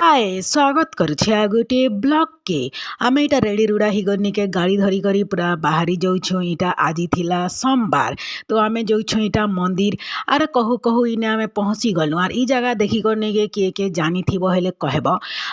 हाय स्वागत करुछे आ गोटे ब्लॉग के आमे इटा रेडी रुड़ा ही गनी के गाड़ी धरी करी पूरा बाहरी जाऊछु। इटा आजी थिला सोमवार तो आमे जाऊछु इटा मंदिर आर कहू कहू इने आमे पहुँची गलु आर ई जगह देखी करने के जानी थी हेले कहब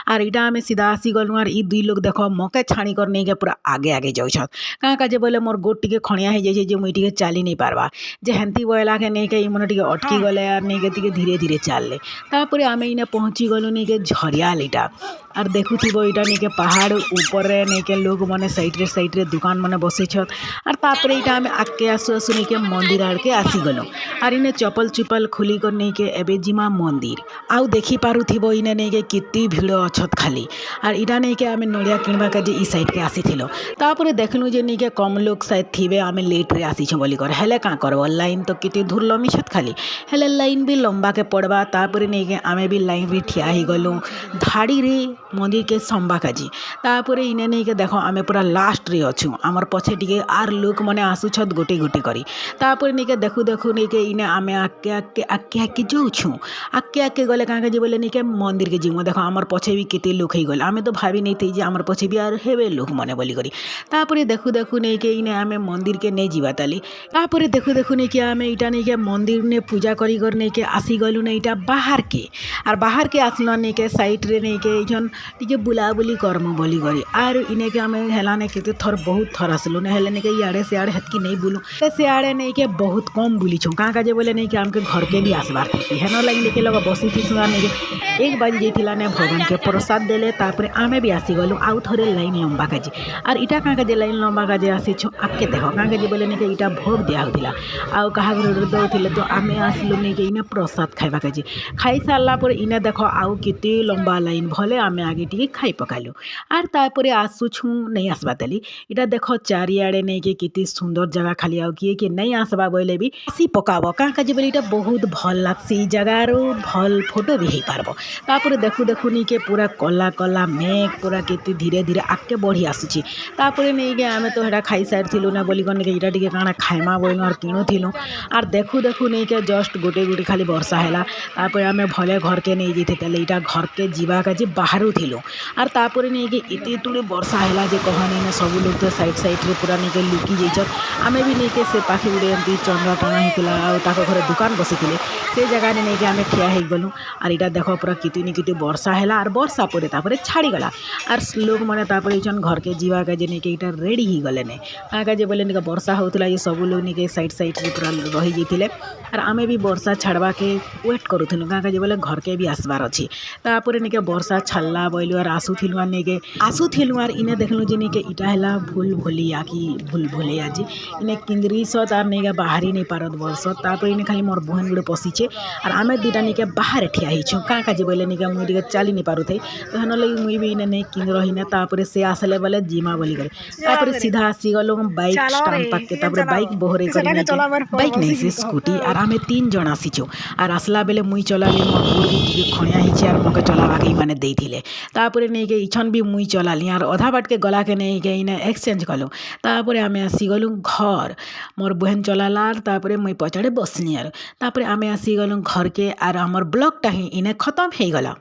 आर इटा आमे सीधा आसी गलु आर ई दुई लोग देखो मके छाणी कर नहीं के पूरा आगे आगे जाऊछत कहाँ का जे बोले मोर गोट टिके खणिया हो जाइए जे मुई टिके चाली नहीं पारबा जे हेंती बोला के नहीं के मन टिके अटकी गले आर नहीं के टिके धीरे धीरे चलले तापर आमे इने पहुँची गलु नहीं के झरियाल इटा आर देखुथिबो इटा नहीं के पहाड़ ऊपर रे नहीं के लोग माने साइड रे दुकान माने बसे छत आर तापर इटा आमे आके आसु आसु नहीं के मंदिर आड़ के आसी गलो आर इने चपल चुपल खुली कर नहीं के एबे जिमा मंदिर आउ देखी पारुथिबो इने नहीं के कित्ती भीड़ अछत खाली आर इटा नहीं के आमे नड़िया किनबा के जे ई साइड के आसीथिलो तापर देखलु जे नहीं के कम लोग शायद थिबे आमे लेट रे आसी छ बोली कर हेले का करबो लाइन तो कित्ती दूर लमी छत खाली हेले लाइन भी लंबा के पड़बा तापर नहीं के आमे भी लाइन रे ठिया ही गलु धाड़ी रे मंदिर के संबा काजी तापर इने नहीं के देखो आमे पूरा लास्ट रे अछु आमर पछे टिके आर लोक माने आसु छत गोटे गोटे करी तापर नहीं के देखु देखु नहीं के इने आमे आके जाउछु आके गले का जे बोले नहीं के मंदिर के जिमो देखो आमर पछे भी केते लोक ही गले आमे तो भाबी नहीं थी जे आमर पछे भी आर हेबे लोक माने बोली करी तापर देखु देखु नहीं के इने आमे मंदिर के नहीं जीवा ताली तापर देखु देखु नहीं के आमे इटा नहीं के मंदिर ने पूजा करी कर नहीं के आसी गलु नहीं इटा बाहर के आर बाहर के आसला नहीं के साइड रे नहीं के इजन टिके बुलाबुली करमु बोली करी आर इने के आमे हेलाने केते थर बहुत थर आसलु ने हेले नहीं के याड़े से आड़े हेतकी नहीं बुलु से आड़े नहीं के बहुत कम बुली छु का जे बोले नहीं के हमके घर के भी आसबार थी हेनो लाइन लेके लगा बसी थी सुना नहीं के एक बाजी जेथिला ने भगवान के प्रसाद देले तापर आमे भी आसी गलु आउ थरे लाइन लंबा काजे आर इटा का जे लाइन लंबा काजे आसी छु आके देखो का जे बोले नहीं के इटा भोग दिया होतिला आउ कहा घर दउथिले तो आमे आसलु नहीं के इने प्रसाद खाइबा काजे खाई सारला पर इने देखो आउ किते लंबा लाइन भले आमे आगे टिके खाई पकालु आर तापर आसुछु नहीं आसबा तली इटा देखो चारियाड़े नहीं के किते सुंदर जगह खाली आउ किए नहीं आसबा बोले भी आसी पकाबो का जे बोले इटा बहुत भल लागसी जगह रो भल फोटो भी हे पारबो तापर देखु देखु नहीं के पूरा कला कला मेघ पूरा किते धीरे धीरे आके बढ़ी आसुची तापर नहीं के आमे तो हेडा खाई सार थिलु ना बोली कोन के इटा टिके काना खाइमा बोइनो आर किनो थिलु आर देखु देखु नहीं के जस्ट गोटे गोटे खाली वर्षा हैला तापर आमे भले घर के नहीं जेते तले इटा घर के जीवा का जे बाहरु थिलु आर तापर नहीं के इते तुले वर्षा हैला जे कहनी ना सब लोग तो साइड साइड रे पूरा नहीं के लुकी जाइछत आमे भी नहीं के से पाखी उड़े एंती चंद्रा टना हितला आ ताको घरे दुकान बसिथिले से जगह ने नहीं के आमे ठिया हे गलु आर इटा देखो पूरा किति वर्षा हैला आर वर्षा पड़े तापर छाड़ी गला आर लोग माने तापर इचन घर के जीवा का जे नहीं के इटा रेडी ही गले ने का जे बोले नहीं वर्षा होतला ये सब लोग नहीं के साइड साइड रे पूरा रही जाइथिले आर आमे भी वर्षा छाड़बा के वेट करूथुनु का जे बोले घर के भी आसबार अछि तापर नहीं के वर्षा छल्ला बोइलु आर आसुथिलु आर नहीं के आसुथिलु आर इने देखलु जे नहीं के इटा हैला भूल भुलिया की भूल भुलिया जी इने किंद्री सत आर नहीं के बाहरी नहीं पारत वर्ष तापर इने खाली मोर बहन गुड़े पसिछे आर आमे दुटा नहीं के बाहर ठिया हिछु का जे बोले नहीं के मुई टिके चाली नहीं पारुथै तो हन लगी मुई भी इने नहीं किंद रहिने तापर से आसले बोले जिमा बोली करे तापर सीधा आसी गलो बाइक स्टैंड तक के तापर बाइक बोहरे करे बाइक नहीं से स्कूटी आर आमे 3 जण आसीछु आर आसला बेले मुई चलाली मोर बुढ़ी टिके खणिया हिचे आर मके चलावा के माने देइथिले तापर नहीं के इछन भी मुई चलाली आर आधा बाट के गला के नहीं के इने एक्सचेंज कलो तापर आमे आसी गलु घर मोर बहन चलाला तापर मुई पछाड़े बसनी आर तापर आमे आसी गलु घर के आर हमर ब्लॉग टा ही इने खत्म हे गला।